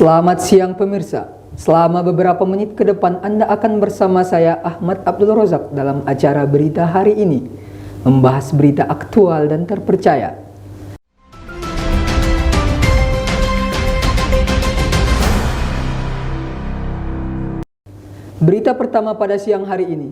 Selamat siang pemirsa. Selama beberapa menit ke depan Anda akan bersama saya Ahmad Abdul Rozak dalam acara Berita Hari Ini, membahas berita aktual dan terpercaya. Berita pertama pada siang hari ini.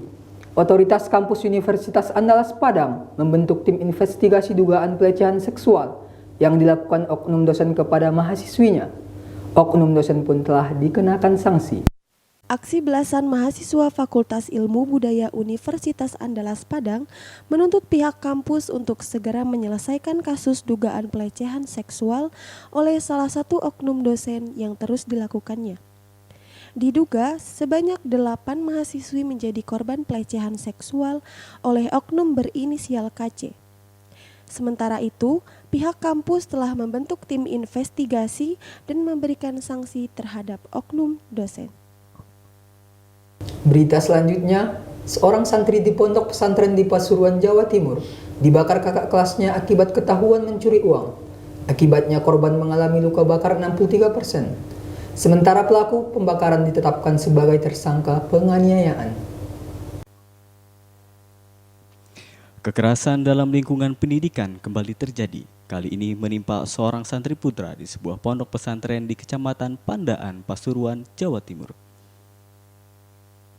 Otoritas Kampus Universitas Andalas Padang membentuk tim investigasi dugaan pelecehan seksual yang dilakukan oknum dosen kepada mahasiswinya. Oknum dosen pun telah dikenakan sanksi. Aksi belasan mahasiswa Fakultas Ilmu Budaya Universitas Andalas Padang menuntut pihak kampus untuk segera menyelesaikan kasus dugaan pelecehan seksual oleh salah satu oknum dosen yang terus dilakukannya. Diduga sebanyak 8 mahasiswi menjadi korban pelecehan seksual oleh oknum berinisial KC. Sementara itu, pihak kampus telah membentuk tim investigasi dan memberikan sanksi terhadap oknum dosen. Berita selanjutnya, seorang santri di pondok pesantren di Pasuruan, Jawa Timur dibakar kakak kelasnya akibat ketahuan mencuri uang. Akibatnya korban mengalami luka bakar 63%. Sementara pelaku pembakaran ditetapkan sebagai tersangka penganiayaan. Kekerasan dalam lingkungan pendidikan kembali terjadi. Kali ini menimpa seorang santri putra di sebuah pondok pesantren di Kecamatan Pandaan, Pasuruan, Jawa Timur.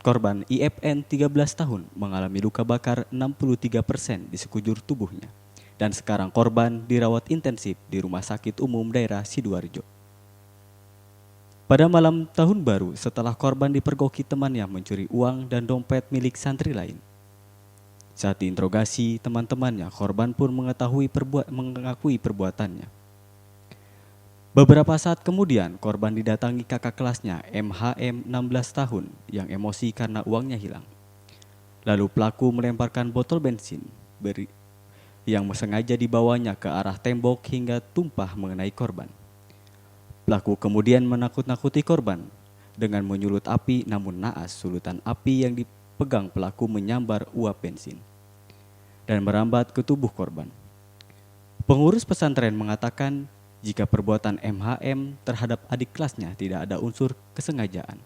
Korban IFN 13 tahun mengalami luka bakar 63% di sekujur tubuhnya. Dan sekarang korban dirawat intensif di Rumah Sakit Umum Daerah Sidoarjo. Pada malam tahun baru, setelah korban dipergoki temannya mencuri uang dan dompet milik santri lain. Saat diinterogasi teman-temannya, korban pun mengakui perbuatannya. Beberapa saat kemudian, korban didatangi kakak kelasnya MHM 16 tahun yang emosi karena uangnya hilang. Lalu pelaku melemparkan botol bensin yang sengaja dibawanya ke arah tembok hingga tumpah mengenai korban. Pelaku kemudian menakut-nakuti korban dengan menyulut api, namun naas sulutan api yang dipegang pelaku menyambar uap bensin dan merambat ke tubuh korban. Pengurus pesantren mengatakan jika perbuatan MHM terhadap adik kelasnya tidak ada unsur kesengajaan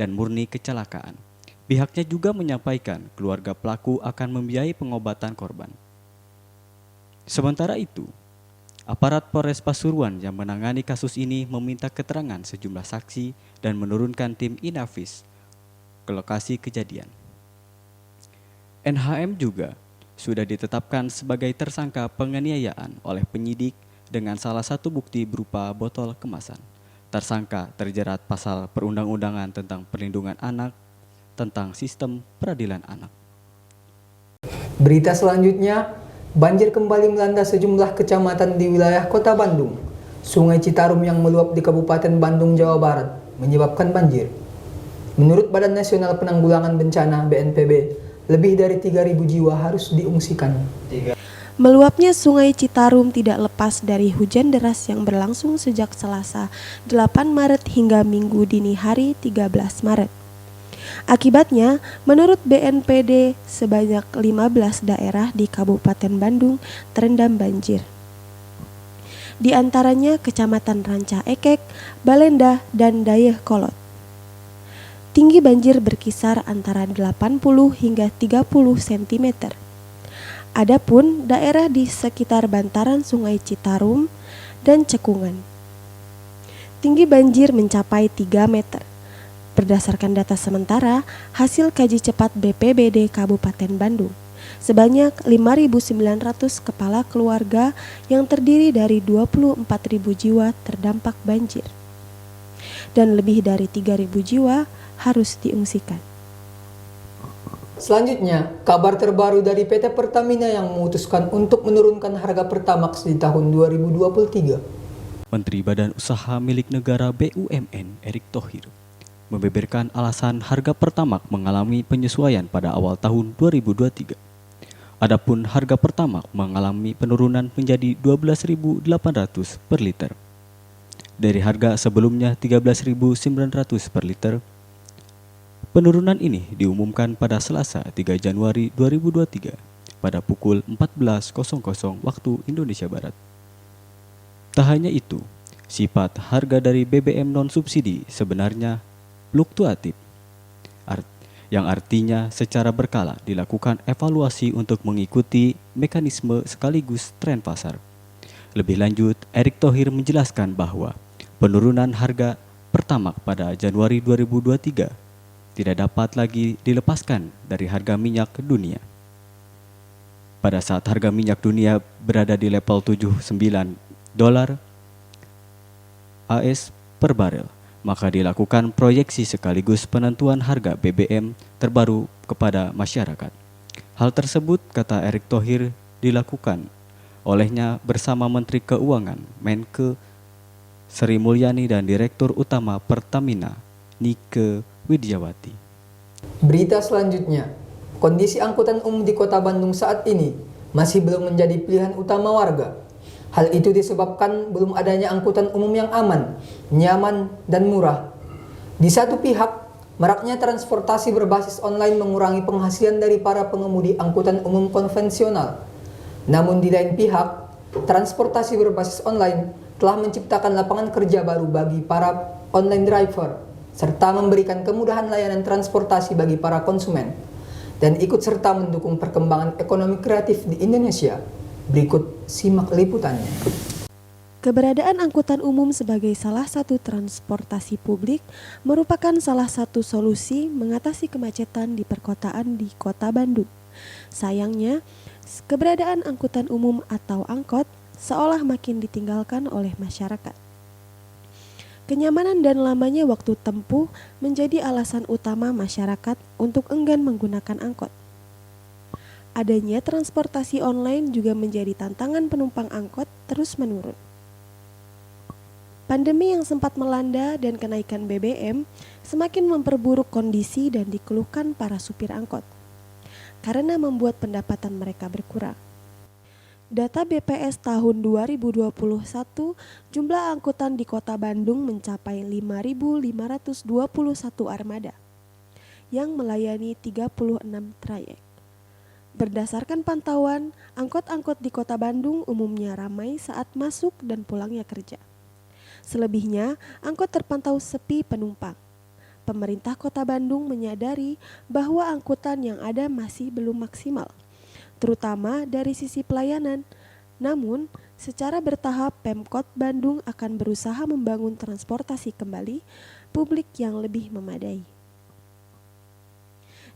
dan murni kecelakaan. Pihaknya juga menyampaikan keluarga pelaku akan membiayai pengobatan korban. Sementara itu, aparat Polres Pasuruan yang menangani kasus ini meminta keterangan sejumlah saksi dan menurunkan tim Inavis ke lokasi kejadian. NHM juga sudah ditetapkan sebagai tersangka penganiayaan oleh penyidik dengan salah satu bukti berupa botol kemasan. Tersangka terjerat pasal perundang-undangan tentang perlindungan anak tentang sistem peradilan anak. Berita selanjutnya, banjir kembali melanda sejumlah kecamatan di wilayah Kota Bandung. Sungai Citarum yang meluap di Kabupaten Bandung, Jawa Barat menyebabkan banjir. Menurut Badan Nasional Penanggulangan Bencana (BNPB), lebih dari 3.000 jiwa harus diungsikan. Meluapnya Sungai Citarum tidak lepas dari hujan deras yang berlangsung sejak Selasa 8 Maret hingga Minggu dini hari 13 Maret. Akibatnya, menurut BNPB, sebanyak 15 daerah di Kabupaten Bandung terendam banjir. Di antaranya Kecamatan Ranca Ekek, Balenda, dan Dayeh Kolot. Tinggi banjir berkisar antara 80 hingga 30 cm. Adapun daerah di sekitar bantaran Sungai Citarum dan Cekungan, tinggi banjir mencapai 3 meter. Berdasarkan data sementara, hasil kaji cepat BPBD Kabupaten Bandung, sebanyak 5.900 kepala keluarga yang terdiri dari 24.000 jiwa terdampak banjir. Dan lebih dari 3.000 jiwa harus diungsikan. Selanjutnya, kabar terbaru dari PT Pertamina yang memutuskan untuk menurunkan harga Pertamax di tahun 2023. Menteri Badan Usaha Milik Negara BUMN Erick Thohir membeberkan alasan harga Pertamax mengalami penyesuaian pada awal tahun 2023. Adapun harga Pertamax mengalami penurunan menjadi 12.800 per liter. Dari harga sebelumnya 13.900 per liter. Penurunan ini diumumkan pada Selasa 3 Januari 2023 pada pukul 14.00 waktu Indonesia Barat. Tak hanya itu, Sifat harga dari BBM non-subsidi sebenarnya fluktuatif, yang artinya secara berkala dilakukan evaluasi untuk mengikuti mekanisme sekaligus tren pasar. Lebih lanjut, Erick Thohir menjelaskan bahwa penurunan harga Pertamax pada Januari 2023 tidak dapat lagi dilepaskan dari harga minyak dunia. Pada saat harga minyak dunia berada di level $79 AS per barel, maka dilakukan proyeksi sekaligus penentuan harga BBM terbaru kepada masyarakat. Hal tersebut, kata Erick Thohir, dilakukan olehnya bersama Menteri Keuangan Menke Sri Mulyani dan Direktur Utama Pertamina Nike Widiawati. Berita selanjutnya, kondisi angkutan umum di Kota Bandung saat ini masih belum menjadi pilihan utama warga. Hal itu disebabkan belum adanya angkutan umum yang aman, nyaman, dan murah. Di satu pihak, maraknya transportasi berbasis online mengurangi penghasilan dari para pengemudi angkutan umum konvensional. Namun di lain pihak, transportasi berbasis online telah menciptakan lapangan kerja baru bagi para online driver, serta memberikan kemudahan layanan transportasi bagi para konsumen, dan ikut serta mendukung perkembangan ekonomi kreatif di Indonesia. Berikut simak liputannya. Keberadaan angkutan umum sebagai salah satu transportasi publik merupakan salah satu solusi mengatasi kemacetan di perkotaan di Kota Bandung. Sayangnya, keberadaan angkutan umum atau angkot seolah makin ditinggalkan oleh masyarakat. Kenyamanan dan lamanya waktu tempuh menjadi alasan utama masyarakat untuk enggan menggunakan angkot. Adanya transportasi online juga menjadi tantangan penumpang angkot terus menurun. Pandemi yang sempat melanda dan kenaikan BBM semakin memperburuk kondisi dan dikeluhkan para supir angkot, karena membuat pendapatan mereka berkurang. Data BPS tahun 2021, jumlah angkutan di Kota Bandung mencapai 5.521 armada yang melayani 36 trayek. Berdasarkan pantauan, angkot-angkot di Kota Bandung umumnya ramai saat masuk dan pulangnya kerja. Selebihnya, angkot terpantau sepi penumpang. Pemerintah Kota Bandung menyadari bahwa angkutan yang ada masih belum maksimal, terutama dari sisi pelayanan. Namun, secara bertahap Pemkot Bandung akan berusaha membangun transportasi kembali publik yang lebih memadai.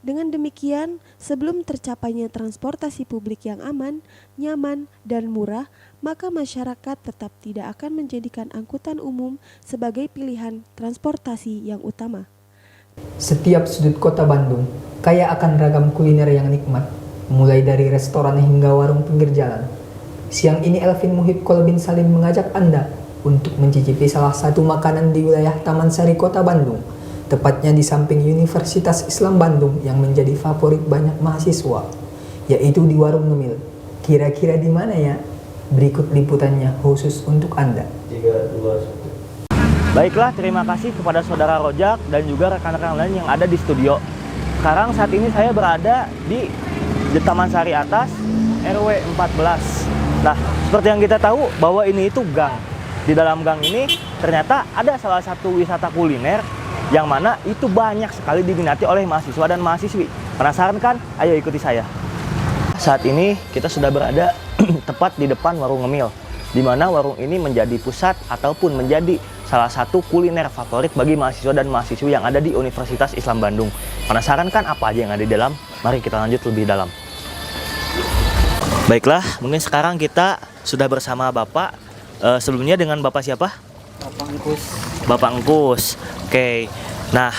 Dengan demikian, sebelum tercapainya transportasi publik yang aman, nyaman, dan murah, maka masyarakat tetap tidak akan menjadikan angkutan umum sebagai pilihan transportasi yang utama. Setiap sudut Kota Bandung kaya akan ragam kuliner yang nikmat, mulai dari restoran hingga warung pinggir jalan. Siang ini Elvin Muhib Kolbin Salim mengajak Anda untuk mencicipi salah satu makanan di wilayah Taman Sari Kota Bandung, tepatnya di samping Universitas Islam Bandung yang menjadi favorit banyak mahasiswa, yaitu di Warung Ngemil. Kira-kira di mana ya? Berikut liputannya khusus untuk Anda. 3, 2, 1. Baiklah, terima kasih kepada saudara Rojak dan juga rekan-rekan lain yang ada di studio. Sekarang saat ini saya berada di Taman Sari Atas, RW 14. Nah, seperti yang kita tahu bahwa ini itu gang. Di dalam gang ini ternyata ada salah satu wisata kuliner yang mana itu banyak sekali diminati oleh mahasiswa dan mahasiswi. Penasaran kan? Ayo ikuti saya. Saat ini kita sudah berada tepat di depan Warung Ngemil, di mana warung ini menjadi pusat ataupun menjadi salah satu kuliner favorit bagi mahasiswa dan mahasiswi yang ada di Universitas Islam Bandung. Penasaran kan apa aja yang ada di dalam? Mari kita lanjut lebih dalam. Baiklah, mungkin sekarang kita sudah bersama Bapak. Sebelumnya dengan Bapak siapa? Bapak Engkus. Bapak Engkus. Oke. Nah,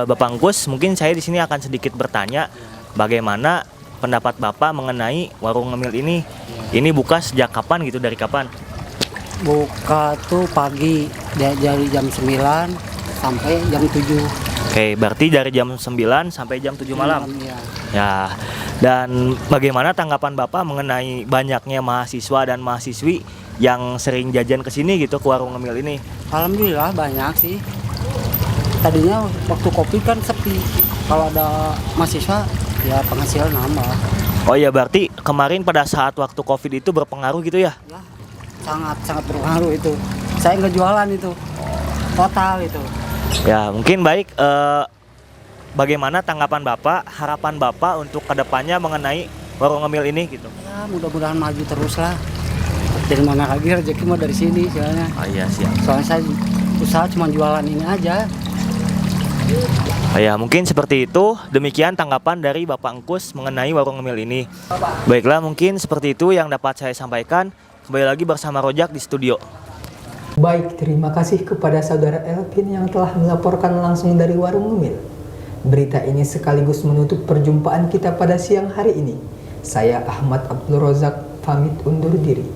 Bapak Engkus, mungkin saya di sini akan sedikit bertanya bagaimana pendapat Bapak mengenai Warung Ngemil ini. Ini buka sejak kapan gitu, dari kapan? Buka tuh pagi dari jam 9 sampai jam 7. Oke, berarti dari jam 9 sampai jam 7 malam. Ya. Ya. Dan bagaimana tanggapan Bapak mengenai banyaknya mahasiswa dan mahasiswi yang sering jajan ke sini gitu, ke Warung Ngemil ini? Alhamdulillah banyak sih. Tadinya waktu Covid kan sepi. Kalau ada mahasiswa ya penghasilan nambah. Oh iya, berarti kemarin pada saat waktu Covid itu berpengaruh gitu ya? Ya, sangat berpengaruh itu. saya nggak jualan itu total itu. Ya, mungkin baik. Bagaimana tanggapan Bapak, harapan Bapak untuk kedepannya mengenai warung ngemil ini gitu? Ya mudah-mudahan maju terus lah. Dari mana lagi rezeki mah dari sini soalnya. Oh iya, siap. Soalnya saya usaha cuma jualan ini aja. Ya, mungkin seperti itu. Demikian tanggapan dari Bapak Engkus mengenai warung ngemil ini. Baiklah, mungkin seperti itu yang dapat saya sampaikan. Kembali lagi bersama Rojak di studio. Baik, terima kasih kepada saudara Elvin yang telah melaporkan langsung dari warung ngemil. Berita ini sekaligus menutup perjumpaan kita pada siang hari ini. Saya Ahmad Abdul Rozak pamit undur diri.